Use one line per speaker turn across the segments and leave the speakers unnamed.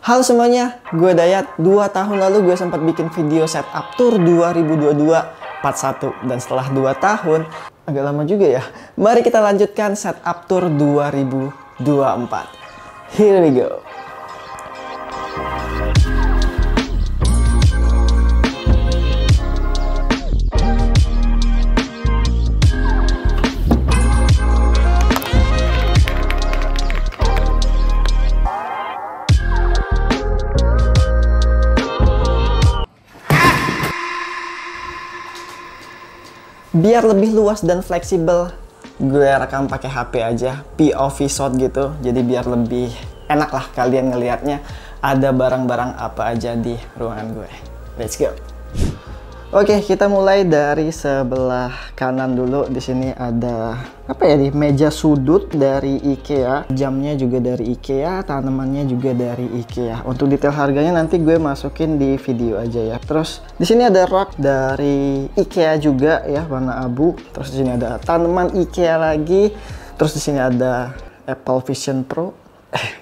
Halo semuanya, gue Dayat. 2 tahun lalu gue sempat bikin video setup tour 2022 part 1. Dan setelah 2 tahun, agak lama juga ya. Mari kita lanjutkan setup tour 2024. Here we go. Biar lebih luas dan fleksibel, gue rekam pakai HP aja, POV shot gitu. Jadi biar lebih enak lah kalian ngelihatnya ada barang-barang apa aja di ruangan gue. Let's go. Oke, kita mulai dari sebelah kanan dulu. Di sini ada apa ya, di meja sudut dari IKEA, jamnya juga dari IKEA, tanamannya juga dari IKEA. Untuk detail harganya nanti gue masukin di video aja ya. Terus di sini ada rak dari IKEA juga ya, warna abu. Terus di sini ada tanaman IKEA lagi. Terus di sini ada Apple Vision Pro.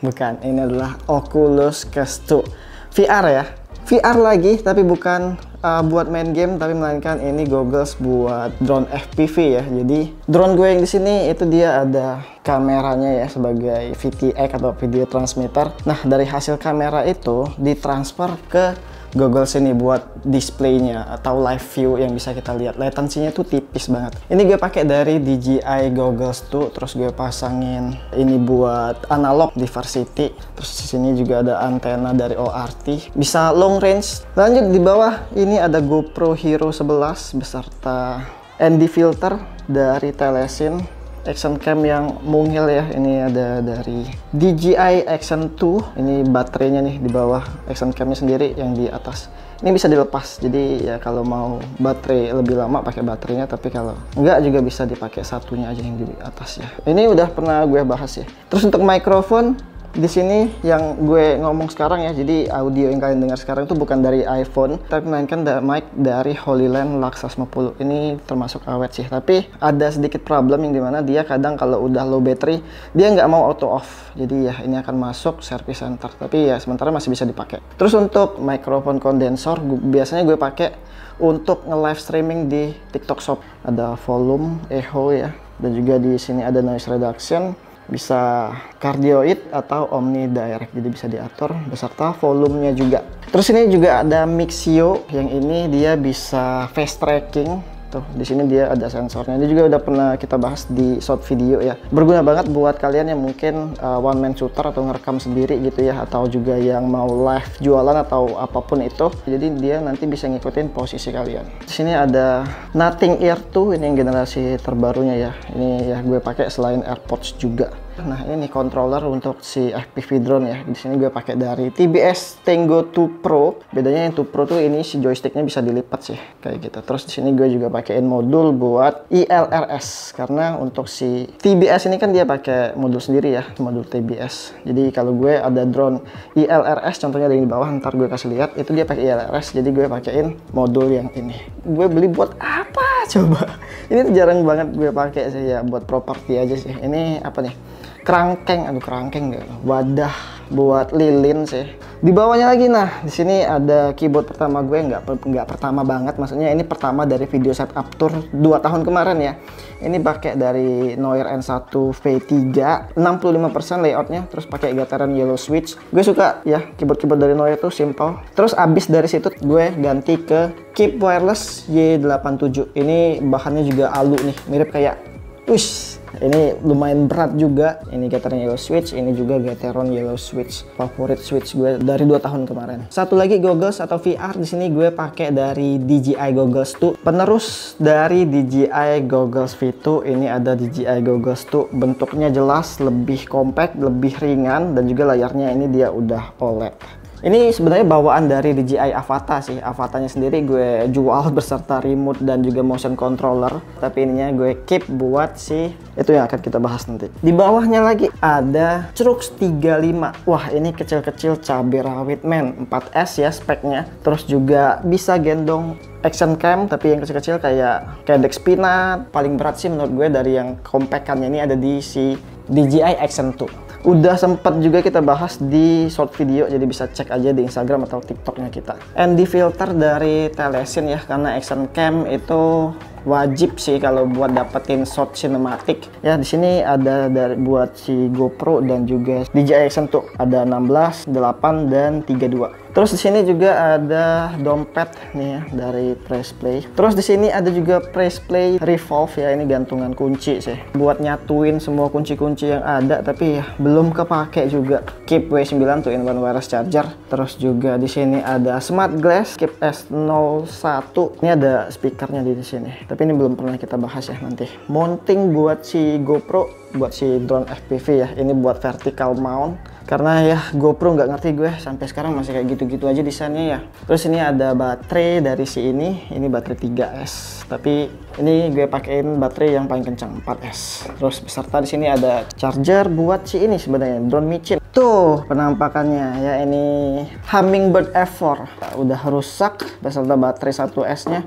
Bukan, ini adalah Oculus Quest 2 VR ya. VR lagi, tapi bukan buat main game, tapi melainkan ini goggles buat drone FPV ya. Jadi drone gue yang di sini itu dia ada kameranya ya sebagai VTX atau video transmitter. Nah, dari hasil kamera itu ditransfer ke goggles ini buat displaynya atau live view yang bisa kita lihat. Latensinya tuh tipis banget. Ini gue pakai dari DJI Goggles 2, terus gue pasangin ini buat analog diversity. Terus di sini juga ada antena dari ORT, bisa long range. Lanjut di bawah ini ada GoPro Hero 11 beserta ND filter dari Telesin. Action cam yang mungil ya, ini ada dari DJI Action 2. Ini baterainya nih di bawah, action camnya sendiri yang di atas. Ini bisa dilepas, jadi ya kalau mau baterai lebih lama pakai baterainya, tapi kalau enggak juga bisa dipakai satunya aja yang di atas ya. Ini udah pernah gue bahas ya. Terus untuk mikrofon di sini yang gue ngomong sekarang ya, jadi audio yang kalian dengar sekarang itu bukan dari iPhone, tapi melainkan mic dari HoloLens Lux 50. Ini termasuk awet sih, tapi ada sedikit problem yang dimana dia kadang kalau udah low battery dia nggak mau auto off. Jadi ya ini akan masuk service center, tapi ya sementara masih bisa dipakai. Terus untuk mikrofon kondensor biasanya gue pakai untuk nge-live streaming di TikTok Shop. Ada volume, echo ya, dan juga di sini ada noise reduction. Bisa cardioid atau omnidirect, jadi bisa diatur beserta volumenya juga. Terus ini juga ada Mixio, yang ini dia bisa face tracking. Tuh, di sini dia ada sensornya. Ini juga udah pernah kita bahas di short video ya. Berguna banget buat kalian yang mungkin one man shooter atau ngerekam sendiri gitu ya, atau juga yang mau live jualan atau apapun itu. Jadi dia nanti bisa ngikutin posisi kalian. Di sini ada Nothing Ear 2, ini yang generasi terbarunya ya. Ini ya gue pakai selain AirPods juga. Nah, ini controller untuk si FPV drone ya. Di sini gue pakai dari TBS Tango 2 Pro. Bedanya yang 2 Pro tuh ini si joysticknya bisa dilipat sih kayak gitu. Terus di sini gue juga pakein modul buat ILRS, karena untuk si TBS ini kan dia pakai modul sendiri ya, modul TBS. Jadi kalau gue ada drone ILRS, contohnya ada yang di bawah, ntar gue kasih lihat, itu dia pakai ILRS. Jadi gue pakein modul yang ini. Gue beli buat apa coba? Ini jarang banget gue pakai sih ya, buat properti aja sih. Ini apa nih? Kerangkeng, aduh kerangkeng deh, wadah buat lilin sih. Di bawahnya lagi, nah di sini ada keyboard pertama gue, nggak pertama banget, maksudnya ini pertama dari video setup tour 2 tahun kemarin ya. Ini pakai dari Noir N1 V3, 65% layoutnya, terus pakai gataran yellow switch. Gue suka ya keyboard dari Noir tuh simple. Terus abis dari situ gue ganti ke Keep Wireless Y87. Ini bahannya juga alu nih, mirip kayak ini lumayan berat juga. Ini gataran yellow switch, ini juga gataran yellow switch. Favorit switch gue dari 2 tahun kemarin. Satu lagi goggles atau VR, di sini gue pakai dari DJI Goggles 2. Penerus dari DJI Goggles V2, ini ada DJI Goggles 2. Bentuknya jelas, lebih compact, lebih ringan, dan juga layarnya ini dia udah OLED. Ini sebenarnya bawaan dari DJI Avata sih. Avatanya sendiri gue jual beserta remote dan juga motion controller. Tapi ininya gue keep buat si itu yang akan kita bahas nanti. Di bawahnya lagi ada Crux 35. Wah, ini kecil-kecil cabai rawit men. 4S ya speknya. Terus juga bisa gendong action cam, tapi yang kecil-kecil kayak Dex Peanut. Paling berat sih menurut gue dari yang compactkannya ini ada di si DJI Action 2. Udah sempat juga kita bahas di short video, jadi bisa cek aja di Instagram atau TikToknya kita. ND filter dari Telesin ya, karena action cam itu wajib sih kalau buat dapetin shot cinematic. Ya di sini ada dari buat si GoPro dan juga DJI Action tuh ada 16, 8 dan 32. Terus di sini juga ada dompet nih ya dari Press Play. Terus di sini ada juga Press Play Revolve ya, ini gantungan kunci sih. Buat nyatuin semua kunci-kunci yang ada tapi ya belum kepake juga. Keep W9 2 in 1 wireless charger. Terus juga di sini ada Smart Glass Keep S01. Ini ada speakernya di sini. Tapi ini belum pernah kita bahas ya nanti. Mounting buat si GoPro, buat si drone FPV ya. Ini buat vertical mount. Karena ya GoPro nggak ngerti gue sampai sekarang masih kayak gitu-gitu aja desainnya ya. Terus ini ada baterai dari si ini baterai 3S. Tapi ini gue pakein baterai yang paling kencang 4S. Terus beserta di sini ada charger buat si ini sebenarnya drone micin. Tuh penampakannya ya, ini Hummingbird F4. Udah rusak beserta baterai 1S-nya.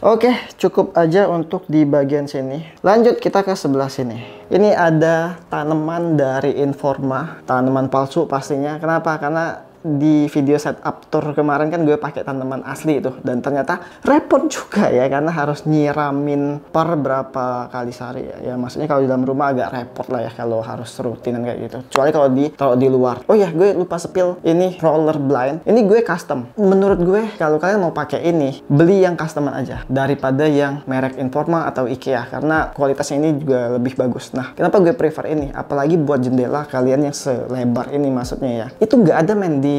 Oke, cukup aja untuk di bagian sini. Lanjut kita ke sebelah sini. Ini ada tanaman dari Informa, tanaman palsu pastinya. Kenapa? Karena di video setup tour kemarin kan gue pakai tanaman asli itu, dan ternyata repot juga ya karena harus nyiramin per berapa kali sehari ya. Maksudnya kalau di dalam rumah agak repot lah ya kalau harus rutinan kayak gitu. Kecuali kalau di luar. Oh ya, gue lupa spill ini roller blind. Ini gue custom. Menurut gue kalau kalian mau pakai ini, beli yang customan aja daripada yang merek Informa atau IKEA karena kualitasnya ini juga lebih bagus. Nah, kenapa gue prefer ini? Apalagi buat jendela kalian yang selebar ini maksudnya ya. Itu nggak ada men di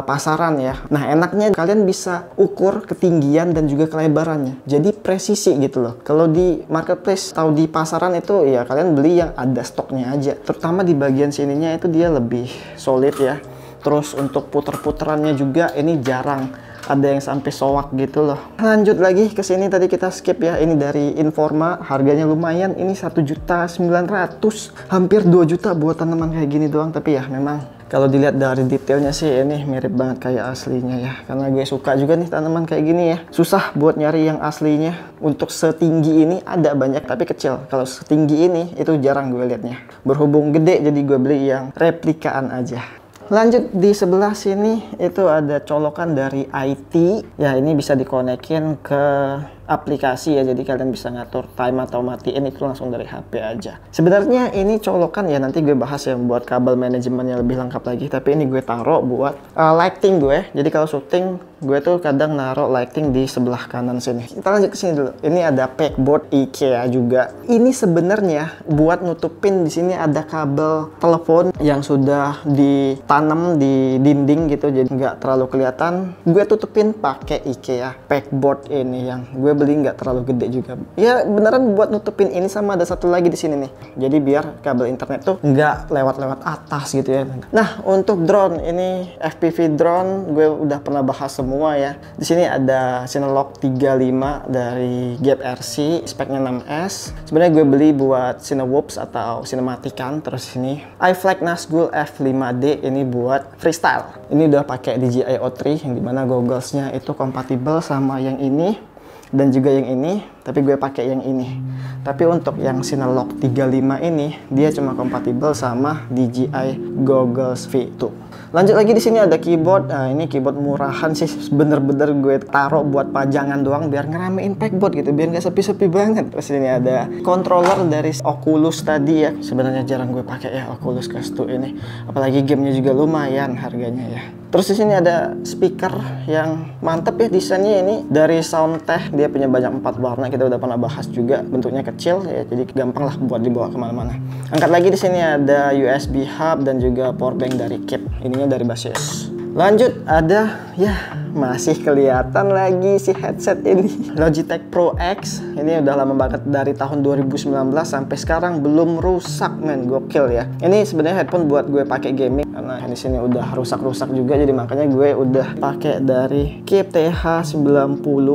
pasaran ya. Nah enaknya kalian bisa ukur ketinggian dan juga kelebarannya, jadi presisi gitu loh. Kalau di marketplace atau di pasaran itu ya kalian beli yang ada stoknya aja, terutama di bagian sininya itu dia lebih solid ya. Terus untuk puter-puterannya juga ini jarang ada yang sampai soak gitu loh. Lanjut lagi ke sini, tadi kita skip ya. Ini dari Informa, harganya lumayan. Ini 1.900.000, hampir 2 juta buat tanaman kayak gini doang. Tapi ya memang kalau dilihat dari detailnya sih ini mirip banget kayak aslinya ya. Karena gue suka juga nih tanaman kayak gini ya. Susah buat nyari yang aslinya. Untuk setinggi ini ada banyak tapi kecil. Kalau setinggi ini itu jarang gue liatnya. Berhubung gede jadi gue beli yang replikaan aja. Lanjut di sebelah sini itu ada colokan dari IT. Ya ini bisa dikonekin ke aplikasi ya, jadi kalian bisa ngatur time atau matiin itu langsung dari HP aja. Sebenarnya ini colokan ya, nanti gue bahas ya buat kabel manajemennya lebih lengkap lagi. Tapi ini gue taruh buat lighting gue. Jadi kalau syuting gue tuh kadang naruh lighting di sebelah kanan sini. Kita lanjut ke sini dulu. Ini ada pegboard IKEA juga. Ini sebenarnya buat nutupin, di sini ada kabel telepon yang sudah ditanam di dinding gitu, jadi nggak terlalu kelihatan. Gue tutupin pakai IKEA pegboard ini yang gue beli, nggak terlalu gede juga. Ya beneran buat nutupin ini, sama ada satu lagi di sini nih. Jadi biar kabel internet tuh nggak lewat-lewat atas gitu ya. Nah untuk drone ini FPV drone gue udah pernah bahas semua ya. Di sini ada Cinelog 35 dari Gap RC, speknya 6S. Sebenarnya gue beli buat Cinewhoops atau Cinematican. Terus ini iFlag Nazgul F5D, ini buat freestyle. Ini udah pakai DJI O3 yang dimana gogglesnya itu kompatibel sama yang ini dan juga yang ini, tapi gue pakai yang ini. Tapi untuk yang Cinelog 35 ini dia cuma kompatibel sama DJI Goggles V2. Lanjut lagi, di sini ada keyboard. Nah, ini keyboard murahan sih, bener-bener gue taruh buat pajangan doang biar ngeramein pegboard gitu, biar nggak sepi-sepi banget. Terus ini ada controller dari Oculus tadi ya. Sebenarnya jarang gue pakai ya Oculus Quest 2 ini, apalagi gamenya juga lumayan harganya ya. Terus di sini ada speaker yang mantep ya, desainnya ini dari Soundtech. Dia punya banyak 4 warna, kita udah pernah bahas juga. Bentuknya kecil ya, jadi gampang lah buat dibawa kemana-mana. Angkat lagi, di sini ada USB hub dan juga powerbank dari Keep. Ininya dari Baseus. Lanjut ada ya, masih kelihatan lagi si headset ini, Logitech Pro X. Ini udah lama banget, dari tahun 2019 sampai sekarang belum rusak men, gokil ya. Ini sebenarnya headphone buat gue pakai gaming, karena di sini udah rusak-rusak juga, jadi makanya gue udah pakai dari Keep TH90,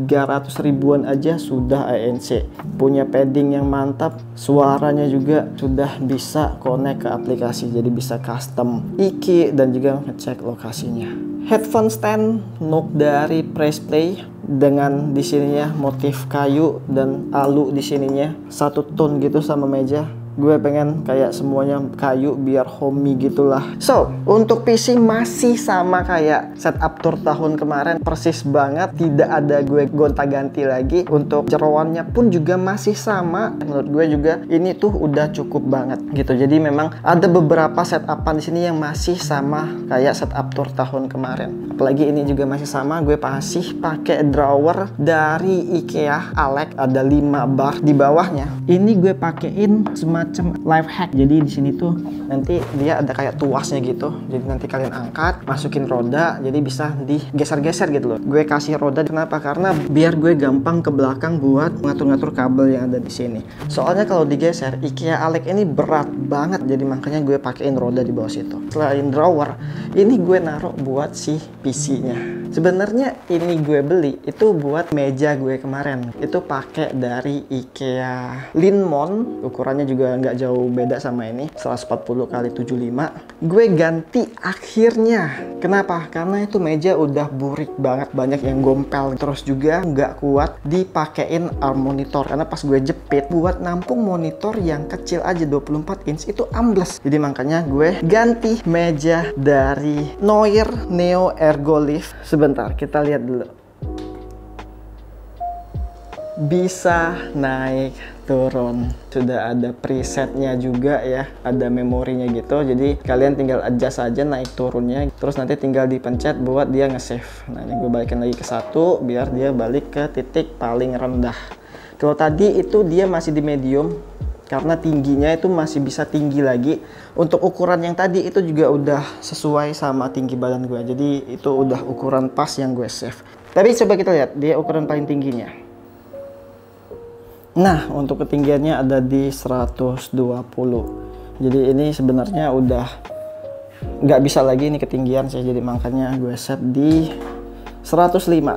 300 ribuan aja sudah ANC. Punya padding yang mantap, suaranya juga sudah bisa connect ke aplikasi, jadi bisa custom iki dan juga ngecek lokasinya. Headphone stand Nook dari Press Play dengan di sininya motif kayu dan alu di sininya, satu tone gitu sama meja. Gue pengen kayak semuanya kayu biar homey gitulah. So, untuk PC masih sama kayak setup tour tahun kemarin, persis banget, tidak ada gue gonta-ganti lagi. Untuk jeroannya pun juga masih sama. Menurut gue juga ini tuh udah cukup banget gitu. Jadi memang ada beberapa setupan di sini yang masih sama kayak setup tour tahun kemarin. Apalagi ini juga masih sama, gue masih pakai drawer dari IKEA Alex, ada 5 bar di bawahnya. Ini gue pakein semacam life hack. Jadi di sini tuh nanti dia ada kayak tuasnya gitu. Jadi nanti kalian angkat, masukin roda, jadi bisa digeser-geser gitu loh. Gue kasih roda kenapa? Karena biar gue gampang ke belakang buat ngatur-ngatur kabel yang ada di sini. Soalnya kalau digeser, IKEA Alex ini berat banget. Jadi makanya gue pakein roda di bawah situ. Selain drawer, ini gue naruh buat si PC-nya. Sebenarnya ini gue beli itu buat meja gue kemarin. Itu pakai dari IKEA Linmon. Ukurannya juga nggak jauh beda sama ini, 140 x 75. Gue ganti akhirnya. Kenapa? Karena itu meja udah burik banget, banyak yang gompel. Terus juga nggak kuat dipakein arm monitor. Karena pas gue jepit buat nampung monitor yang kecil aja 24 inch itu ambles. Jadi makanya gue ganti meja dari Noir Neo Ergo Lift. Sebentar, kita lihat dulu. Bisa naik turun, sudah ada presetnya juga ya, ada memorinya gitu. Jadi kalian tinggal adjust aja naik turunnya, terus nanti tinggal dipencet buat dia nge-save. Nah ini gue balikin lagi ke 1 biar dia balik ke titik paling rendah. Kalau tadi itu dia masih di medium karena tingginya itu masih bisa tinggi lagi. Untuk ukuran yang tadi itu juga udah sesuai sama tinggi badan gue, jadi itu udah ukuran pas yang gue save. Tapi coba kita lihat dia ukuran paling tingginya. Nah, untuk ketinggiannya ada di 120. Jadi ini sebenarnya udah nggak bisa lagi ini ketinggian sih. Jadi makanya gue set di 105.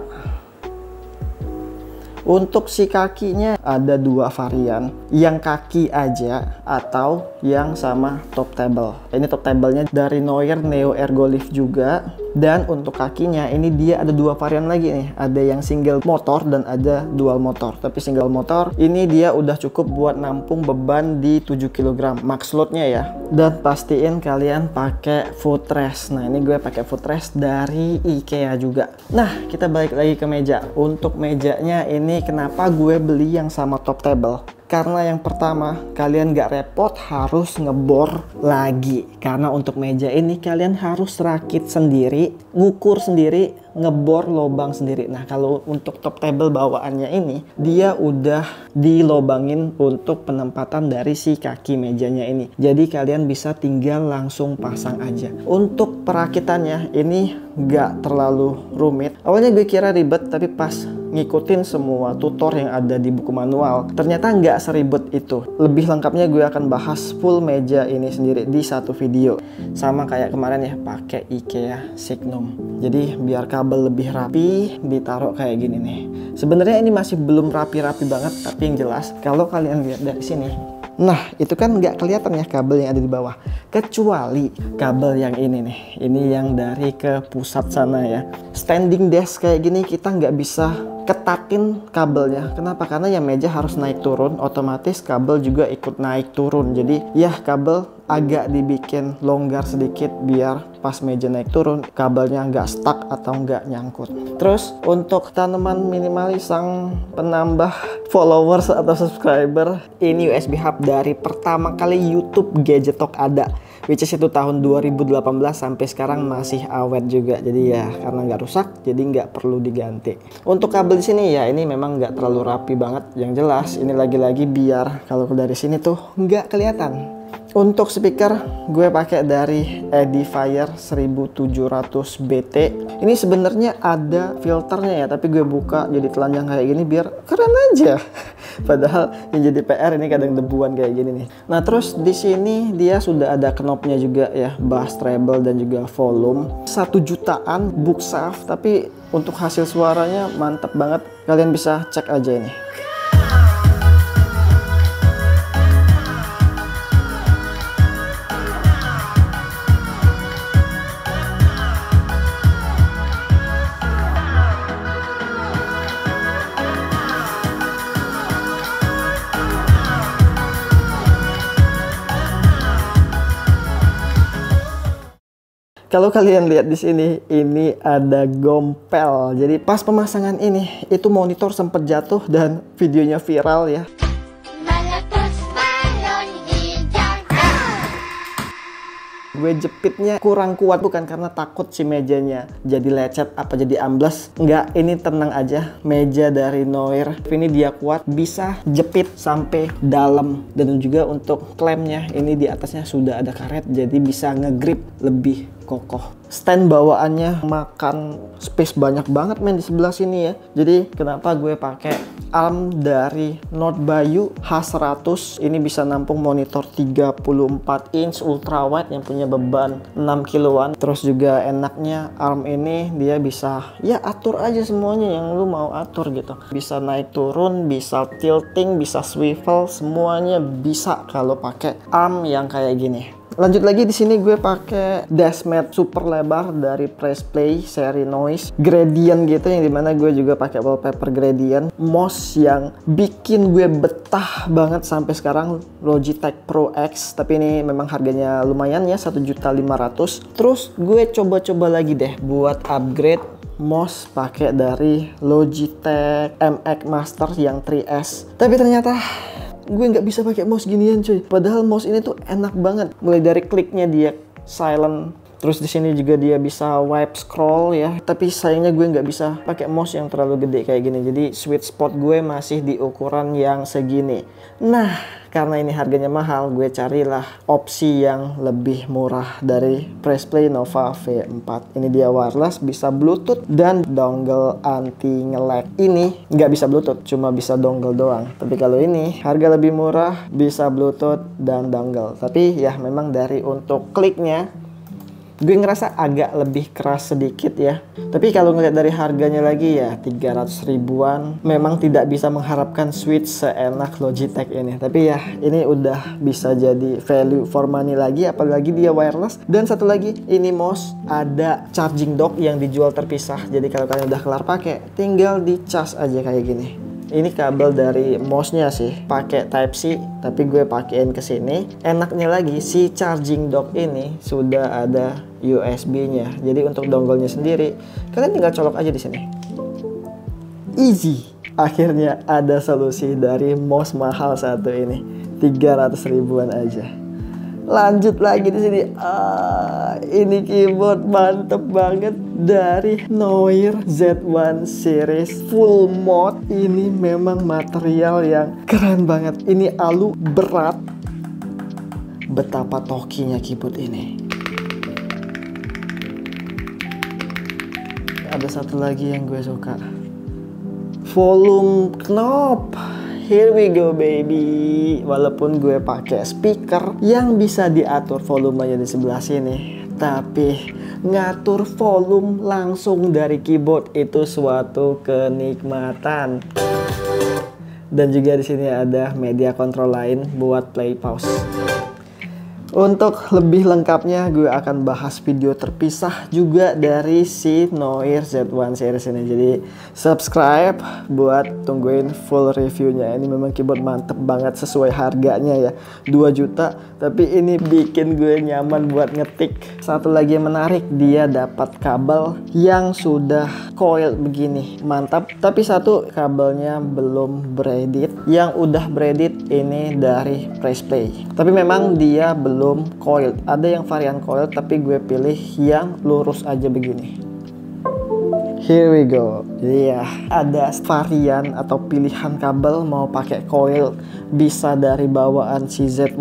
Untuk si kakinya ada 2 varian, yang kaki aja atau yang sama top table. Ini top table-nya dari Noir Neo Ergo Lift juga. Dan untuk kakinya ini dia ada 2 varian lagi nih. Ada yang single motor dan ada dual motor. Tapi single motor ini dia udah cukup buat nampung beban di 7 kg max load-nya ya. Dan pastiin kalian pakai footrest. Nah, ini gue pakai footrest dari IKEA juga. Nah, kita balik lagi ke meja. Untuk mejanya ini kenapa gue beli yang sama top table? Karena yang pertama, kalian gak repot harus ngebor lagi. Karena untuk meja ini kalian harus rakit sendiri, ngukur sendiri, ngebor lubang sendiri. Nah, kalau untuk top table bawaannya ini, dia udah dilobangin untuk penempatan dari si kaki mejanya ini. Jadi kalian bisa tinggal langsung pasang aja. Untuk perakitannya ini gak terlalu rumit. Awalnya gue kira ribet, tapi pas ngikutin semua tutor yang ada di buku manual, ternyata nggak seribet itu. Lebih lengkapnya gue akan bahas full meja ini sendiri di satu video. Sama kayak kemarin ya, pakai IKEA Signum. Jadi biar kabel lebih rapi, ditaruh kayak gini nih. Sebenarnya ini masih belum rapi-rapi banget, tapi yang jelas kalau kalian lihat dari sini, nah itu kan nggak kelihatan ya kabel yang ada di bawah, kecuali kabel yang ini nih, ini yang dari ke pusat sana ya. Standing desk kayak gini kita nggak bisa ketatin kabelnya. Kenapa? Karena ya meja harus naik turun, otomatis kabel juga ikut naik turun. Jadi ya kabel agak dibikin longgar sedikit biar pas meja naik turun kabelnya nggak stuck atau nggak nyangkut. Terus untuk tanaman minimalis sang penambah followers atau subscriber, ini USB hub dari pertama kali YouTube Gadget Talk ada, which is itu tahun 2018 sampai sekarang masih awet juga. Jadi ya karena nggak rusak jadi nggak perlu diganti. Untuk kabel di sini ya ini memang nggak terlalu rapi banget. Yang jelas ini lagi-lagi biar kalau dari sini tuh nggak kelihatan. Untuk speaker gue pakai dari Edifier 1700 BT. Ini sebenarnya ada filternya ya, tapi gue buka jadi telanjang kayak gini biar keren aja. Padahal yang jadi PR ini kadang debuan kayak gini nih. Nah terus di sini dia sudah ada knobnya juga ya, bass, treble dan juga volume. 1 jutaan Buksaf, tapi untuk hasil suaranya mantep banget. Kalian bisa cek aja ini. Kalau kalian lihat di sini, ini ada gompel. Jadi pas pemasangan ini, itu monitor sempat jatuh dan videonya viral ya. Gue jepitnya kurang kuat, bukan karena takut si mejanya jadi lecet apa jadi ambles. Enggak, ini tenang aja. Meja dari Noir ini dia kuat, bisa jepit sampai dalam. Dan juga untuk klemnya, ini di atasnya sudah ada karet, jadi bisa ngegrip lebih kokoh. Stand bawaannya makan space banyak banget men di sebelah sini ya. Jadi kenapa gue pakai arm dari Not Bayu H100. Ini bisa nampung monitor 34 inch ultra wide yang punya beban 6 kiloan. Terus juga enaknya arm ini dia bisa ya atur aja semuanya yang lu mau atur gitu. Bisa naik turun, bisa tilting, bisa swivel, semuanya bisa kalau pakai arm yang kayak gini. Lanjut lagi, di sini gue pakai dashmat super lebar dari Pressplay seri Noise gradient gitu, yang dimana gue juga pakai wallpaper gradient. Mouse yang bikin gue betah banget sampai sekarang, Logitech Pro X, tapi ini memang harganya lumayan ya, 1.500.000. Terus gue coba-coba lagi deh buat upgrade mouse pakai dari Logitech MX Master yang 3S, tapi ternyata gue nggak bisa pakai mouse ginian cuy. Padahal mouse ini tuh enak banget. Mulai dari kliknya dia silent. Terus di sini juga dia bisa wipe scroll ya. Tapi sayangnya gue nggak bisa pakai mouse yang terlalu gede kayak gini. Jadi sweet spot gue masih di ukuran yang segini. Nah, karena ini harganya mahal, gue carilah opsi yang lebih murah dari Pressplay Nova V4. Ini dia wireless, bisa Bluetooth dan dongle anti nge-lag. Ini nggak bisa Bluetooth, cuma bisa dongle doang. Tapi kalau ini harga lebih murah, bisa Bluetooth dan dongle. Tapi ya memang dari untuk kliknya gue ngerasa agak lebih keras sedikit ya. Tapi kalau ngeliat dari harganya lagi ya 300 ribuan, memang tidak bisa mengharapkan switch seenak Logitech ini. Tapi ya ini udah bisa jadi value for money lagi, apalagi dia wireless. Dan satu lagi, ini mouse ada charging dock yang dijual terpisah. Jadi kalau kalian udah kelar pakai, tinggal dicas aja kayak gini. Ini kabel dari mouse-nya sih pakai Type C, tapi gue pakein ke sini. Enaknya lagi si charging dock ini sudah ada USB-nya. Jadi untuk dongle-nya sendiri, kalian tinggal colok aja di sini. Easy. Akhirnya ada solusi dari mouse mahal satu ini. 300 ribuan aja. Lanjut lagi di sini. Ini keyboard mantep banget dari Noir Z1 series full mode. Ini memang material yang keren banget. Ini alu berat. Betapa tokinya keyboard ini. Ada satu lagi yang gue suka. Volume knob. Here we go baby. Walaupun gue pakai speaker yang bisa diatur volumenya di sebelah sini, tapi ngatur volume langsung dari keyboard itu suatu kenikmatan. Dan juga di sini ada media control lain buat play pause. Untuk lebih lengkapnya gue akan bahas video terpisah juga dari si Noir Z1 series ini. Jadi subscribe buat tungguin full reviewnya. Ini memang keyboard mantep banget sesuai harganya ya, 2 juta. Tapi ini bikin gue nyaman buat ngetik. Satu lagi yang menarik, dia dapat kabel yang sudah coil begini, mantap. Tapi satu kabelnya belum braided. Yang udah braided ini dari Pressplay. Tapi memang dia belum coil. Ada yang varian coil, tapi gue pilih yang lurus aja begini. Here we go. Jadi ya ada varian atau pilihan kabel mau pakai coil, bisa dari bawaan si Z1,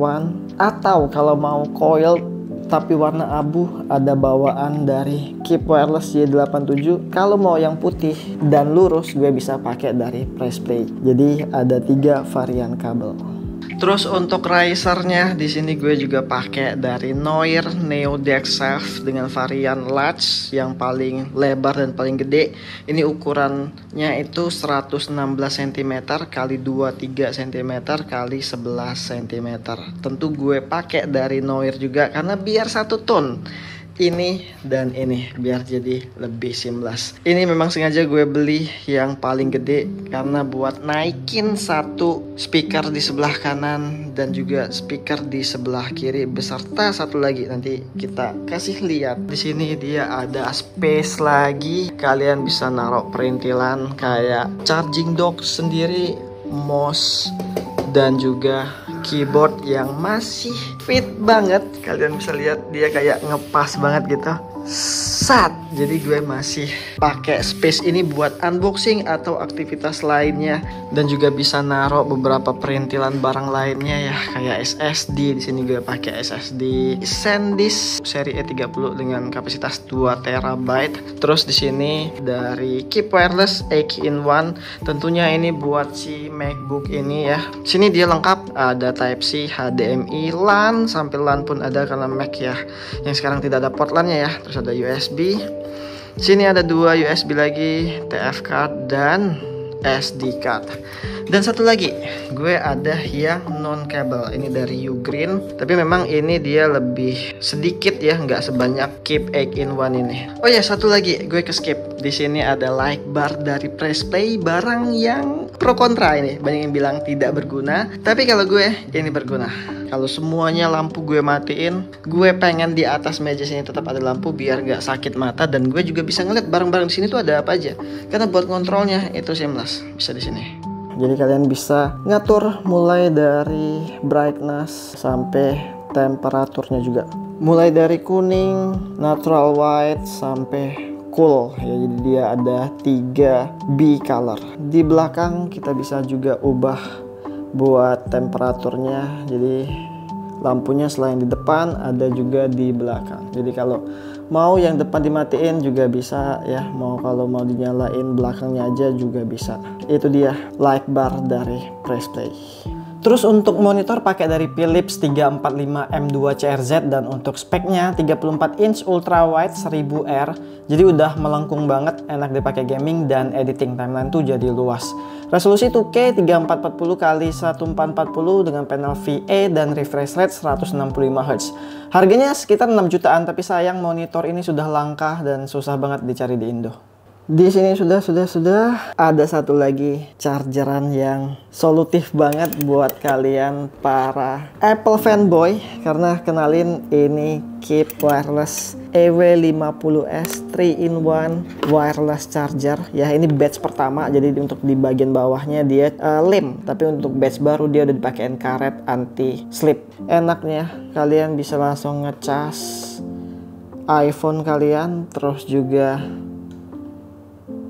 atau kalau mau coil tapi warna abu, ada bawaan dari Keep Wireless Y87. Kalau mau yang putih dan lurus, gue bisa pakai dari Pressplay. Jadi ada 3 varian kabel. Terus untuk risernya di sini gue juga pakai dari Noir Neo Dex Self dengan varian large yang paling lebar dan paling gede. Ini ukurannya itu 116 cm kali 23 cm kali 11 cm. Tentu gue pakai dari Noir juga karena biar satu tone. ini dan ini biar jadi lebih seamless. Ini memang sengaja gue beli yang paling gede karena buat naikin satu speaker di sebelah kanan dan juga speaker di sebelah kiri beserta satu lagi nanti kita kasih lihat. Di sini dia ada space lagi. Kalian bisa naruh perintilan kayak charging dock sendiri, mouse dan juga keyboard yang masih fit banget. Kalian bisa lihat dia kayak ngepas banget gitu. Sat. Jadi gue masih pakai space ini buat unboxing atau aktivitas lainnya dan juga bisa naruh beberapa perintilan barang lainnya ya kayak SSD. Di sini gue pakai SSD SanDisk seri E30 dengan kapasitas 2 TB. Terus di sini dari Keep Wireless 8-in-1. Tentunya ini buat si MacBook ini ya. Sini dia lengkap, ada Type-C, HDMI, LAN, sampai LAN pun ada karena Mac ya. Yang sekarang tidak ada port LAN-nya ya. Terus ada USB. Sini ada 2 USB lagi, TF card dan SD card. Dan satu lagi, gue ada yang non kabel. Ini dari Ugreen, tapi memang ini dia lebih sedikit ya, nggak sebanyak Keep 8-in-1 ini. Oh ya, satu lagi, gue ke skip. Di sini ada like bar dari Pressplay, barang yang pro kontra ini. Banyak yang bilang tidak berguna, tapi kalau gue ini berguna. Kalau semuanya lampu gue matiin, gue pengen di atas meja sini tetap ada lampu biar gak sakit mata dan gue juga bisa ngeliat barang-barang di sini tuh ada apa aja. Karena buat kontrolnya itu seamless, bisa di sini. Jadi kalian bisa ngatur mulai dari brightness sampai temperaturnya juga. Mulai dari kuning, natural white sampai cool ya. Jadi dia ada 3 B color. Di belakang kita bisa juga ubah buat temperaturnya. Jadi lampunya selain di depan ada juga di belakang. Jadi kalau mau yang depan dimatiin juga bisa ya, kalau mau dinyalain belakangnya aja juga bisa. Itu dia light bar dari Pressplay. Terus untuk monitor pakai dari Philips 345M2 CRZ dan untuk speknya 34 inch ultra wide 1000R. Jadi udah melengkung banget, enak dipakai gaming dan editing, timeline tuh jadi luas. Resolusi 2K 3440 x 1440 dengan panel VA dan refresh rate 165Hz. Harganya sekitar 6 jutaan, tapi sayang monitor ini sudah langka dan susah banget dicari di Indo. Di sini sudah ada satu lagi chargeran yang solutif banget buat kalian para Apple fanboy, karena kenalin ini Keep Wireless EW50S 3-in-1 wireless charger ya. Ini batch pertama, jadi untuk di bagian bawahnya dia lem, tapi untuk batch baru dia udah dipakein karet anti slip. Enaknya kalian bisa langsung ngecas iPhone kalian, terus juga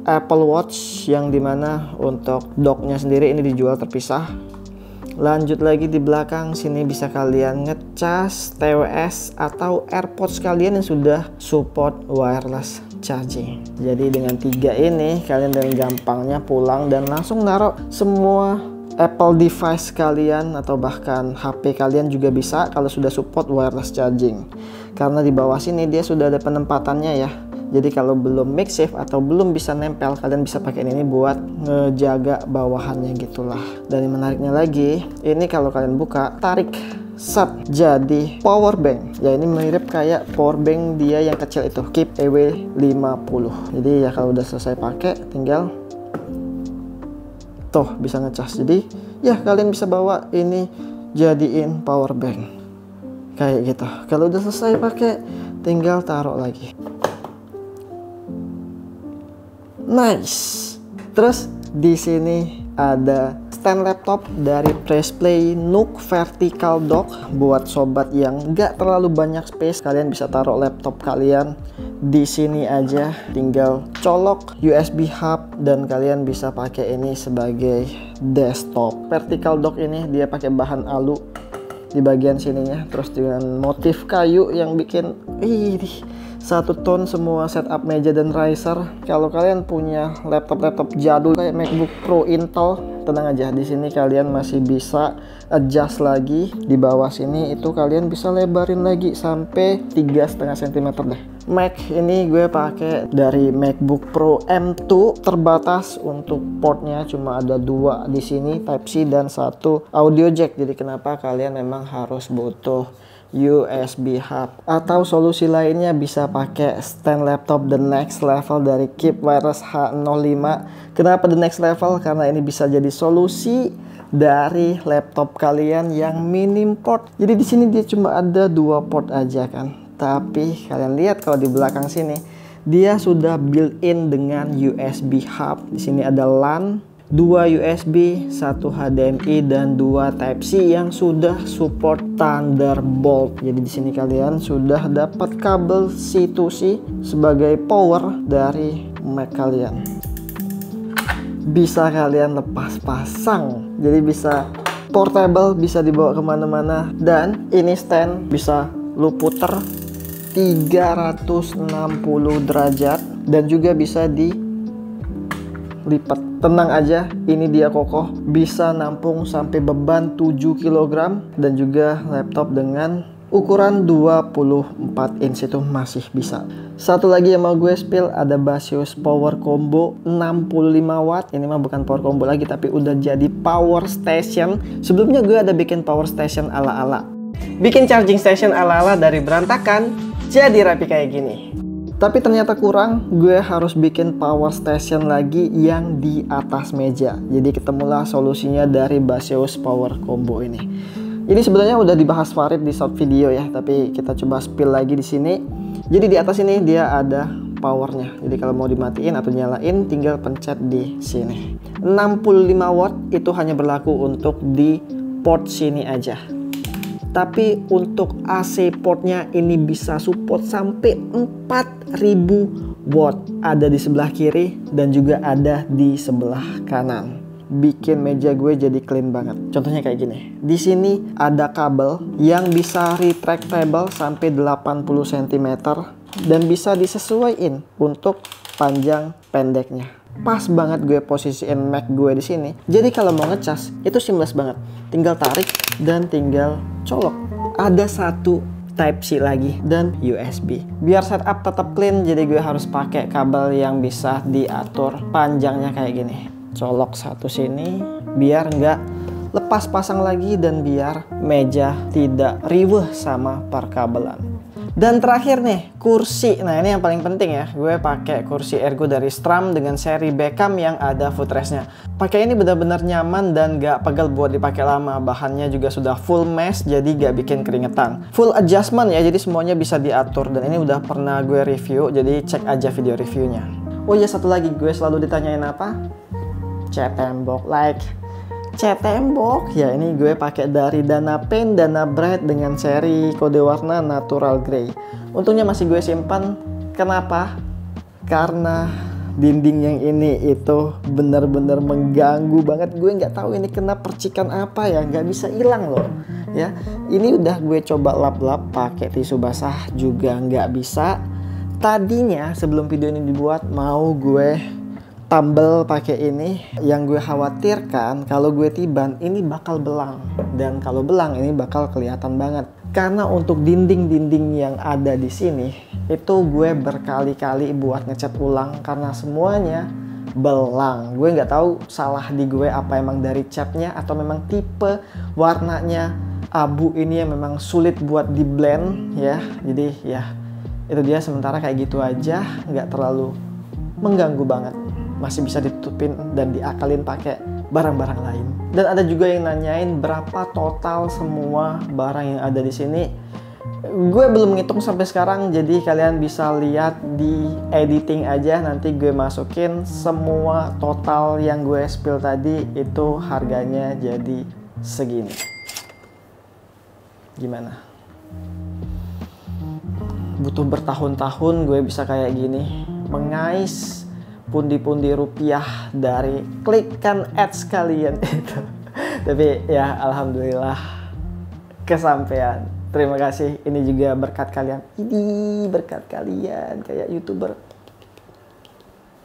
Apple Watch, yang dimana untuk docknya sendiri ini dijual terpisah. Lanjut lagi di belakang sini bisa kalian ngecas TWS atau AirPods kalian yang sudah support wireless charging. Jadi dengan 3 ini kalian dengan gampangnya pulang dan langsung naruh semua Apple device kalian atau bahkan HP kalian juga bisa kalau sudah support wireless charging. Karena di bawah sini dia sudah ada penempatannya ya. Jadi kalau belum MagSafe atau belum bisa nempel, kalian bisa pakai ini buat ngejaga bawahannya gitulah. Dan yang menariknya lagi, ini kalau kalian buka, tarik, set, jadi power bank. Ya ini mirip kayak power bank dia yang kecil itu, Keep EW50. Jadi ya kalau udah selesai pakai, tinggal tuh bisa ngecas. Jadi ya kalian bisa bawa ini jadiin power bank kayak gitu. Kalau udah selesai pakai, tinggal taruh lagi. Nice. Terus di sini ada stand laptop dari Pressplay Nook Vertical Dock buat sobat yang nggak terlalu banyak space. Kalian bisa taruh laptop kalian di sini aja, tinggal colok USB hub dan kalian bisa pakai ini sebagai desktop. Vertical dock ini dia pakai bahan alu di bagian sininya, terus dengan motif kayu yang bikin satu tone semua setup meja dan riser. Kalau kalian punya laptop jadul kayak MacBook Pro Intel, tenang aja, di sini kalian masih bisa adjust lagi. Di bawah sini itu kalian bisa lebarin lagi sampai 3,5 cm deh. Mac ini gue pakai dari MacBook Pro M2, terbatas untuk portnya, cuma ada 2 di sini Type-C dan 1 audio jack. Jadi kenapa kalian memang harus butuh USB hub. Atau solusi lainnya bisa pakai stand laptop the next level dari Keep Wireless H05. Kenapa the next level? Karena ini bisa jadi solusi dari laptop kalian yang minim port. Jadi di sini dia cuma ada 2 port aja kan. Tapi kalian lihat kalau di belakang sini dia sudah built-in dengan USB hub. Di sini ada LAN, 2 USB, 1 HDMI dan 2 Type-C yang sudah support Thunderbolt. Jadi di sini kalian sudah dapat kabel C2C sebagai power dari Mac kalian. Bisa kalian lepas pasang, jadi bisa portable, bisa dibawa kemana-mana. Dan ini stand bisa lu puter 360 derajat dan juga bisa dilipat. Tenang aja, ini dia kokoh, bisa nampung sampai beban 7 kg dan juga laptop dengan ukuran 24 inch itu masih bisa. Satu lagi yang mau gue spill, ada Baseus Power Combo 65 watt. Ini mah bukan power combo lagi, tapi udah jadi power station. Sebelumnya gue ada bikin power station ala-ala, bikin charging station ala-ala dari berantakan jadi rapi kayak gini. Tapi ternyata kurang, gue harus bikin power station lagi yang di atas meja. Jadi ketemulah solusinya dari Baseus Power Combo ini. Ini sebenarnya udah dibahas Farid di short video ya, tapi kita coba spill lagi di sini. Jadi di atas ini dia ada powernya. Jadi kalau mau dimatiin atau nyalain tinggal pencet di sini. 65 watt itu hanya berlaku untuk di port sini aja. Tapi untuk AC portnya ini bisa support sampai 4000 watt. Ada di sebelah kiri dan juga ada di sebelah kanan. Bikin meja gue jadi clean banget. Contohnya kayak gini. Di sini ada kabel yang bisa retractable sampai 80 cm dan bisa disesuaikan untuk panjang pendeknya. Pas banget gue posisiin Mac gue di sini. Jadi kalau mau ngecas itu seamless banget. Tinggal tarik dan tinggal colok. Ada satu Type-C lagi dan USB. Biar setup tetap clean, jadi gue harus pakai kabel yang bisa diatur panjangnya kayak gini. Colok satu sini biar nggak lepas pasang lagi dan biar meja tidak riweh sama perkabelan. Dan terakhir nih, kursi. Nah ini yang paling penting ya. Gue pakai kursi ergo dari Strum dengan seri Beckham yang ada footrestnya. Pakai ini benar-benar nyaman dan gak pegel buat dipakai lama. Bahannya juga sudah full mesh, jadi gak bikin keringetan. Full adjustment ya, jadi semuanya bisa diatur. Dan ini udah pernah gue review, jadi cek aja video reviewnya. Oh iya, satu lagi, gue selalu ditanyain apa? Cat tembok, cat tembok ya, ini gue pakai dari Dana Paint, Dana Bright dengan seri kode warna natural grey. Untungnya masih gue simpan. Kenapa? Karena dinding yang ini itu benar-benar mengganggu banget. Gue nggak tahu ini kena percikan apa ya, nggak bisa hilang loh ya. Ini udah gue coba lap-lap pakai tisu basah juga nggak bisa. Tadinya sebelum video ini dibuat mau gue tambel pakai ini. Yang gue khawatirkan kalau gue tiban ini bakal belang, dan kalau belang ini bakal kelihatan banget. Karena untuk dinding-dinding yang ada di sini itu gue berkali-kali buat ngecat ulang karena semuanya belang. Gue nggak tahu salah di gue apa, emang dari catnya atau memang tipe warnanya abu ini yang memang sulit buat di blend ya. Jadi ya itu dia, sementara kayak gitu aja, nggak terlalu mengganggu banget. Masih bisa ditutupin dan diakalin pakai barang-barang lain. Dan ada juga yang nanyain berapa total semua barang yang ada di sini. Gue belum ngitung sampai sekarang, jadi kalian bisa lihat di editing aja. Nanti gue masukin semua total yang gue spill tadi, itu harganya jadi segini. Gimana? Butuh bertahun-tahun gue bisa kayak gini, mengais pundi-pundi rupiah dari klikkan ads kalian itu. Tapi ya alhamdulillah kesampaian. Terima kasih, ini juga berkat kalian. Ini berkat kalian kayak YouTuber.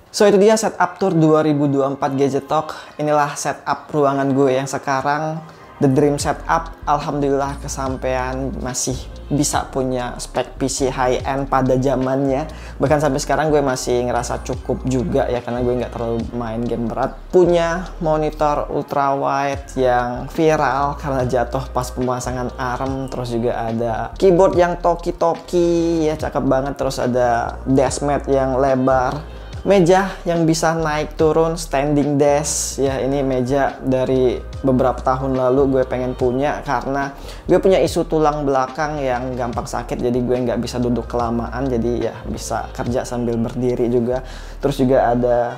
So itu dia setup tour 2024 Gadget Talk. Inilah setup ruangan gue yang sekarang. the dream setup alhamdulillah kesampaian, masih bisa punya spek PC high end pada zamannya. Bahkan sampai sekarang gue masih ngerasa cukup juga ya, karena gue nggak terlalu main game berat. Punya monitor ultra wide yang viral karena jatuh pas pemasangan ARM. Terus juga ada keyboard yang toki-toki ya, cakep banget. Terus ada deskmat yang lebar, meja yang bisa naik turun, standing desk ya. Ini meja dari beberapa tahun lalu gue pengen punya karena gue punya isu tulang belakang yang gampang sakit, jadi gue nggak bisa duduk kelamaan, jadi ya bisa kerja sambil berdiri juga. Terus juga ada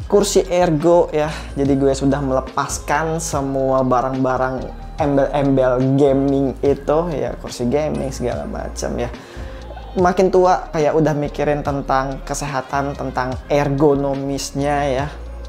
kursi ergo ya, jadi gue sudah melepaskan semua barang-barang embel-embel gaming itu ya, kursi gaming segala macam ya. Makin tua kayak udah mikirin tentang kesehatan, tentang ergonomisnya ya.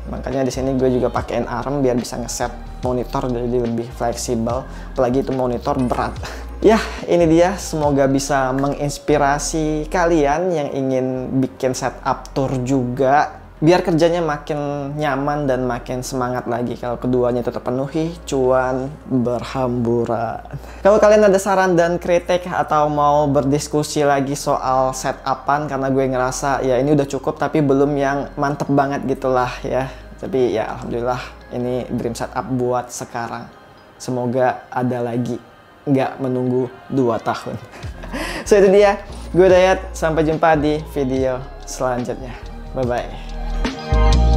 Makanya di sini gue juga pakein ARM biar bisa ngeset monitor jadi lebih fleksibel, apalagi itu monitor berat. Ya, ini dia, semoga bisa menginspirasi kalian yang ingin bikin setup tour juga, biar kerjanya makin nyaman dan makin semangat lagi kalau keduanya itu terpenuhi, cuan berhamburan. Kalau kalian ada saran dan kritik atau mau berdiskusi lagi soal setupan, karena gue ngerasa ya ini udah cukup tapi belum yang mantep banget gitulah ya. Tapi ya alhamdulillah ini dream setup buat sekarang. Semoga ada lagi, nggak menunggu 2 tahun. So itu dia, gue Dayat, sampai jumpa di video selanjutnya. Bye-bye.